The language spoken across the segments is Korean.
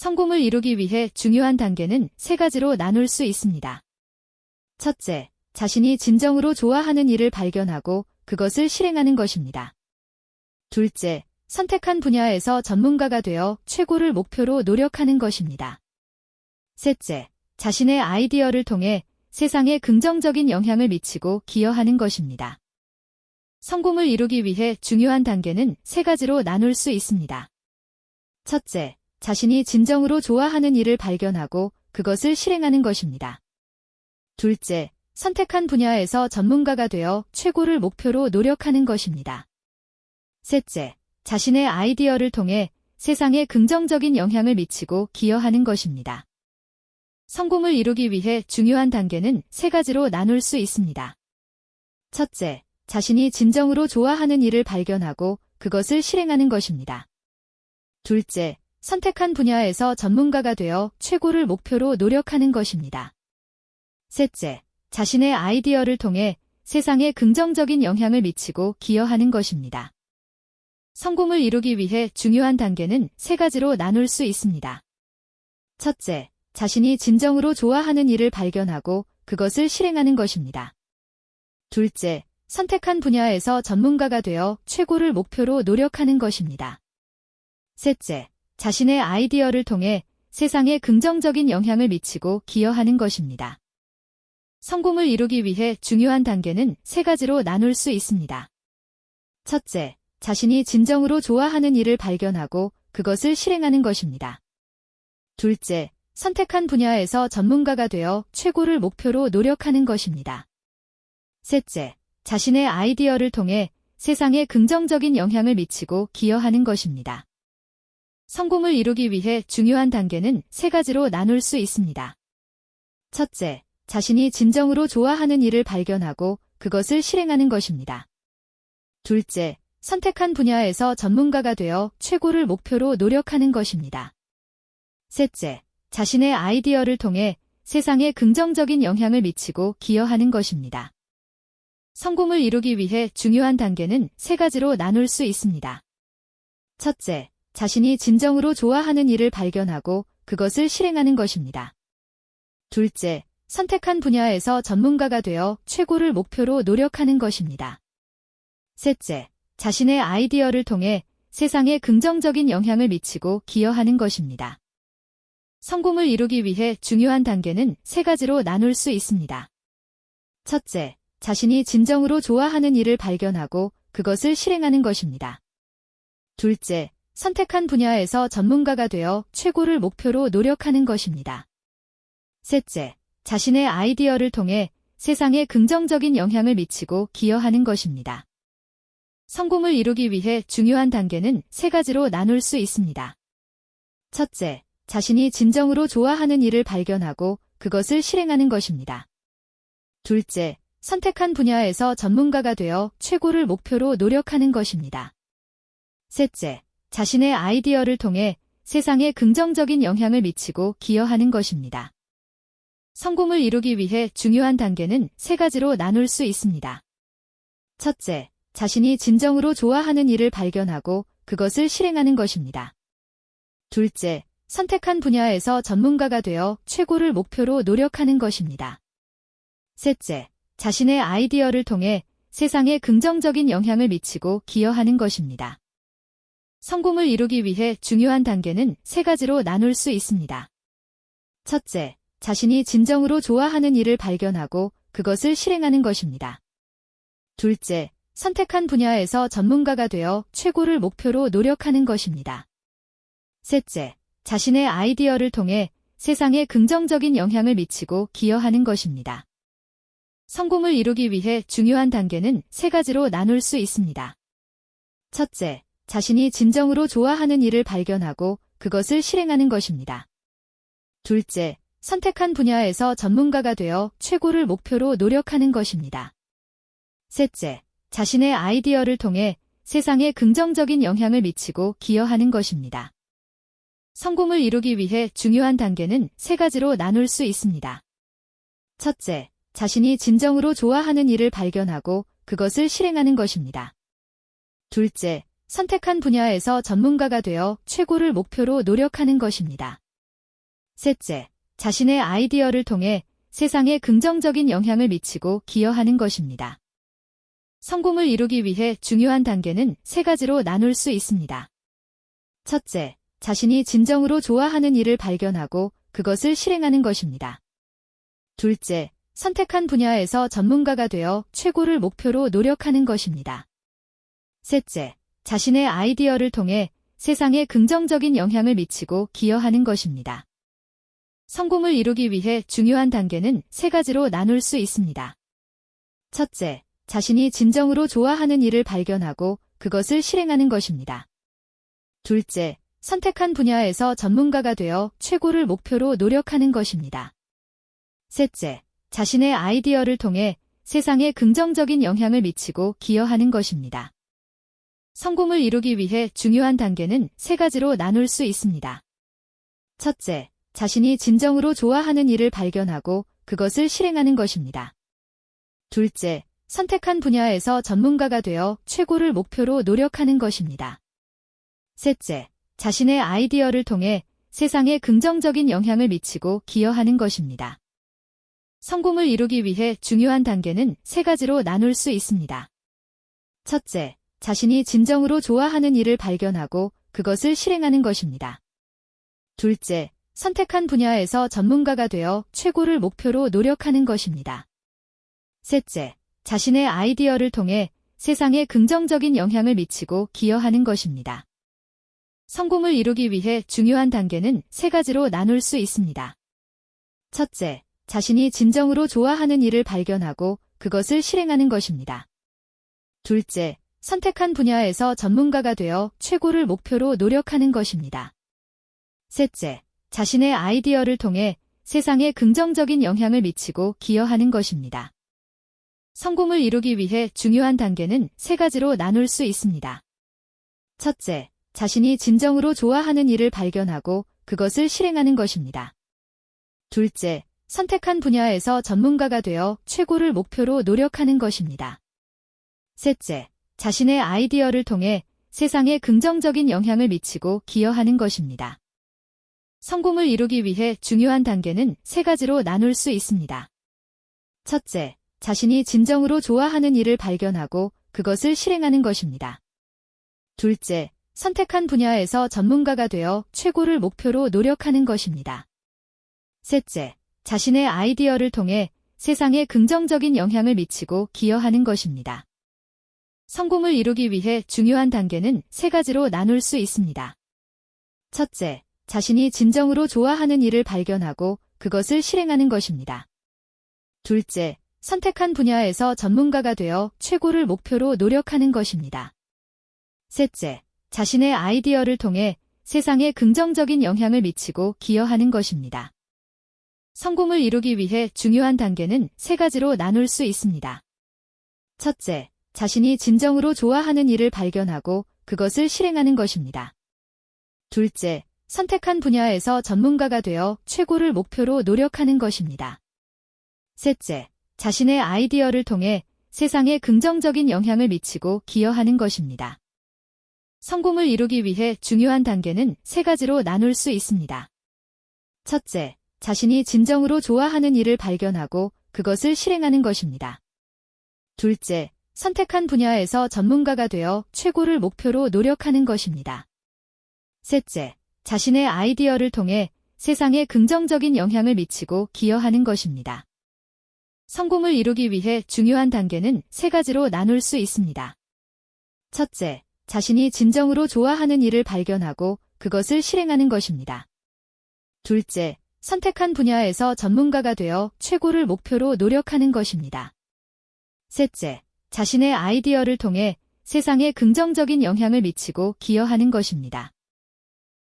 성공을 이루기 위해 중요한 단계는 세 가지로 나눌 수 있습니다. 첫째, 자신이 진정으로 좋아하는 일을 발견하고 그것을 실행하는 것입니다. 둘째, 선택한 분야에서 전문가가 되어 최고를 목표로 노력하는 것입니다. 셋째, 자신의 아이디어를 통해 세상에 긍정적인 영향을 미치고 기여하는 것입니다. 성공을 이루기 위해 중요한 단계는 세 가지로 나눌 수 있습니다. 첫째, 자신이 진정으로 좋아하는 일을 발견하고 그것을 실행하는 것입니다. 둘째, 선택한 분야에서 전문가가 되어 최고를 목표로 노력하는 것입니다. 셋째, 자신의 아이디어를 통해 세상에 긍정적인 영향을 미치고 기여하는 것입니다. 성공을 이루기 위해 중요한 단계는 세 가지로 나눌 수 있습니다. 첫째, 자신이 진정으로 좋아하는 일을 발견하고 그것을 실행하는 것입니다. 둘째, 선택한 분야에서 전문가가 되어 최고를 목표로 노력하는 것입니다. 셋째, 자신의 아이디어를 통해 세상에 긍정적인 영향을 미치고 기여하는 것입니다. 성공을 이루기 위해 중요한 단계는 세 가지로 나눌 수 있습니다. 첫째, 자신이 진정으로 좋아하는 일을 발견하고 그것을 실행하는 것입니다. 둘째, 선택한 분야에서 전문가가 되어 최고를 목표로 노력하는 것입니다. 셋째, 자신의 아이디어를 통해 세상에 긍정적인 영향을 미치고 기여하는 것입니다. 성공을 이루기 위해 중요한 단계는 세 가지로 나눌 수 있습니다. 첫째, 자신이 진정으로 좋아하는 일을 발견하고 그것을 실행하는 것입니다. 둘째, 선택한 분야에서 전문가가 되어 최고를 목표로 노력하는 것입니다. 셋째, 자신의 아이디어를 통해 세상에 긍정적인 영향을 미치고 기여하는 것입니다. 성공을 이루기 위해 중요한 단계는 세 가지로 나눌 수 있습니다. 첫째, 자신이 진정으로 좋아하는 일을 발견하고 그것을 실행하는 것입니다. 둘째, 선택한 분야에서 전문가가 되어 최고를 목표로 노력하는 것입니다. 셋째, 자신의 아이디어를 통해 세상에 긍정적인 영향을 미치고 기여하는 것입니다. 성공을 이루기 위해 중요한 단계는 세 가지로 나눌 수 있습니다. 첫째, 자신이 진정으로 좋아하는 일을 발견하고 그것을 실행하는 것입니다. 둘째, 선택한 분야에서 전문가가 되어 최고를 목표로 노력하는 것입니다. 셋째, 자신의 아이디어를 통해 세상에 긍정적인 영향을 미치고 기여하는 것입니다. 성공을 이루기 위해 중요한 단계는 세 가지로 나눌 수 있습니다. 첫째, 자신이 진정으로 좋아하는 일을 발견하고 그것을 실행하는 것입니다. 둘째, 선택한 분야에서 전문가가 되어 최고를 목표로 노력하는 것입니다. 셋째, 자신의 아이디어를 통해 세상에 긍정적인 영향을 미치고 기여하는 것입니다. 성공을 이루기 위해 중요한 단계는 세 가지로 나눌 수 있습니다. 첫째, 자신이 진정으로 좋아하는 일을 발견하고 그것을 실행하는 것입니다. 둘째, 선택한 분야에서 전문가가 되어 최고를 목표로 노력하는 것입니다. 셋째, 자신의 아이디어를 통해 세상에 긍정적인 영향을 미치고 기여하는 것입니다. 성공을 이루기 위해 중요한 단계는 세 가지로 나눌 수 있습니다. 첫째, 자신이 진정으로 좋아하는 일을 발견하고 그것을 실행하는 것입니다. 둘째, 선택한 분야에서 전문가가 되어 최고를 목표로 노력하는 것입니다. 셋째, 자신의 아이디어를 통해 세상에 긍정적인 영향을 미치고 기여하는 것입니다. 성공을 이루기 위해 중요한 단계는 세 가지로 나눌 수 있습니다. 첫째, 자신이 진정으로 좋아하는 일을 발견하고 그것을 실행하는 것입니다. 둘째, 선택한 분야에서 전문가가 되어 최고를 목표로 노력하는 것입니다. 셋째, 자신의 아이디어를 통해 세상에 긍정적인 영향을 미치고 기여하는 것입니다. 성공을 이루기 위해 중요한 단계는 세 가지로 나눌 수 있습니다. 첫째, 자신이 진정으로 좋아하는 일을 발견하고 그것을 실행하는 것입니다. 둘째, 선택한 분야에서 전문가가 되어 최고를 목표로 노력하는 것입니다. 셋째, 자신의 아이디어를 통해 세상에 긍정적인 영향을 미치고 기여하는 것입니다. 성공을 이루기 위해 중요한 단계는 세 가지로 나눌 수 있습니다. 첫째, 자신이 진정으로 좋아하는 일을 발견하고 그것을 실행하는 것입니다. 둘째, 선택한 분야에서 전문가가 되어 최고를 목표로 노력하는 것입니다. 셋째, 자신의 아이디어를 통해 세상에 긍정적인 영향을 미치고 기여하는 것입니다. 성공을 이루기 위해 중요한 단계는 세 가지로 나눌 수 있습니다. 첫째, 자신이 진정으로 좋아하는 일을 발견하고 그것을 실행하는 것입니다. 둘째, 선택한 분야에서 전문가가 되어 최고를 목표로 노력하는 것입니다. 셋째, 자신의 아이디어를 통해 세상에 긍정적인 영향을 미치고 기여하는 것입니다. 성공을 이루기 위해 중요한 단계는 세 가지로 나눌 수 있습니다. 첫째, 자신이 진정으로 좋아하는 일을 발견하고 그것을 실행하는 것입니다. 둘째, 선택한 분야에서 전문가가 되어 최고를 목표로 노력하는 것입니다. 셋째, 자신의 아이디어를 통해 세상에 긍정적인 영향을 미치고 기여하는 것입니다. 성공을 이루기 위해 중요한 단계는 세 가지로 나눌 수 있습니다. 첫째, 자신이 진정으로 좋아하는 일을 발견하고 그것을 실행하는 것입니다. 둘째, 선택한 분야에서 전문가가 되어 최고를 목표로 노력하는 것입니다. 셋째, 자신의 아이디어를 통해 세상에 긍정적인 영향을 미치고 기여하는 것입니다. 성공을 이루기 위해 중요한 단계는 세 가지로 나눌 수 있습니다. 첫째, 자신이 진정으로 좋아하는 일을 발견하고 그것을 실행하는 것입니다. 둘째, 선택한 분야에서 전문가가 되어 최고를 목표로 노력하는 것입니다. 셋째, 자신의 아이디어를 통해 세상에 긍정적인 영향을 미치고 기여하는 것입니다. 성공을 이루기 위해 중요한 단계는 세 가지로 나눌 수 있습니다. 첫째, 자신이 진정으로 좋아하는 일을 발견하고 그것을 실행하는 것입니다. 둘째, 선택한 분야에서 전문가가 되어 최고를 목표로 노력하는 것입니다. 셋째, 자신의 아이디어를 통해 세상에 긍정적인 영향을 미치고 기여하는 것입니다. 성공을 이루기 위해 중요한 단계는 세 가지로 나눌 수 있습니다. 첫째, 자신이 진정으로 좋아하는 일을 발견하고 그것을 실행하는 것입니다. 둘째, 선택한 분야에서 전문가가 되어 최고를 목표로 노력하는 것입니다. 셋째, 자신의 아이디어를 통해 세상에 긍정적인 영향을 미치고 기여하는 것입니다. 성공을 이루기 위해 중요한 단계는 세 가지로 나눌 수 있습니다. 첫째, 자신이 진정으로 좋아하는 일을 발견하고 그것을 실행하는 것입니다. 둘째, 선택한 분야에서 전문가가 되어 최고를 목표로 노력하는 것입니다. 셋째, 자신의 아이디어를 통해 세상에 긍정적인 영향을 미치고 기여하는 것입니다. 성공을 이루기 위해 중요한 단계는 세 가지로 나눌 수 있습니다. 첫째, 자신이 진정으로 좋아하는 일을 발견하고 그것을 실행하는 것입니다. 둘째, 선택한 분야에서 전문가가 되어 최고를 목표로 노력하는 것입니다. 셋째, 자신의 아이디어를 통해 세상에 긍정적인 영향을 미치고 기여하는 것입니다. 성공을 이루기 위해 중요한 단계는 세 가지로 나눌 수 있습니다. 첫째, 자신이 진정으로 좋아하는 일을 발견하고 그것을 실행하는 것입니다. 둘째, 선택한 분야에서 전문가가 되어 최고를 목표로 노력하는 것입니다. 셋째, 자신의 아이디어를 통해 세상에 긍정적인 영향을 미치고 기여하는 것입니다. 성공을 이루기 위해 중요한 단계는 세 가지로 나눌 수 있습니다. 첫째, 자신이 진정으로 좋아하는 일을 발견하고 그것을 실행하는 것입니다. 둘째, 선택한 분야에서 전문가가 되어 최고를 목표로 노력하는 것입니다. 셋째, 자신의 아이디어를 통해 세상에 긍정적인 영향을 미치고 기여하는 것입니다. 성공을 이루기 위해 중요한 단계는 세 가지로 나눌 수 있습니다. 첫째, 자신이 진정으로 좋아하는 일을 발견하고 그것을 실행하는 것입니다. 둘째, 선택한 분야에서 전문가가 되어 최고를 목표로 노력하는 것입니다. 셋째, 자신의 아이디어를 통해 세상에 긍정적인 영향을 미치고 기여하는 것입니다.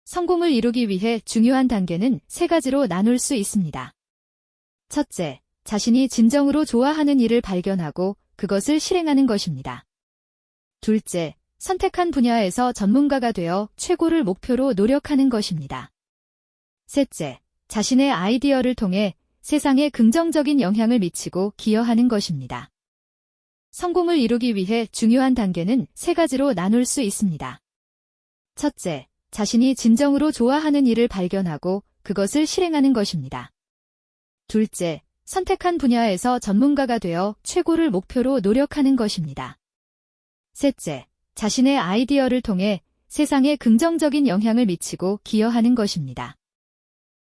성공을 이루기 위해 중요한 단계는 세 가지로 나눌 수 있습니다. 첫째, 자신이 진정으로 좋아하는 일을 발견하고 그것을 실행하는 것입니다. 둘째, 선택한 분야에서 전문가가 되어 최고를 목표로 노력하는 것입니다. 셋째, 자신의 아이디어를 통해 세상에 긍정적인 영향을 미치고 기여하는 것입니다. 성공을 이루기 위해 중요한 단계는 세 가지로 나눌 수 있습니다. 첫째, 자신이 진정으로 좋아하는 일을 발견하고 그것을 실행하는 것입니다. 둘째, 선택한 분야에서 전문가가 되어 최고를 목표로 노력하는 것입니다. 셋째, 자신의 아이디어를 통해 세상에 긍정적인 영향을 미치고 기여하는 것입니다.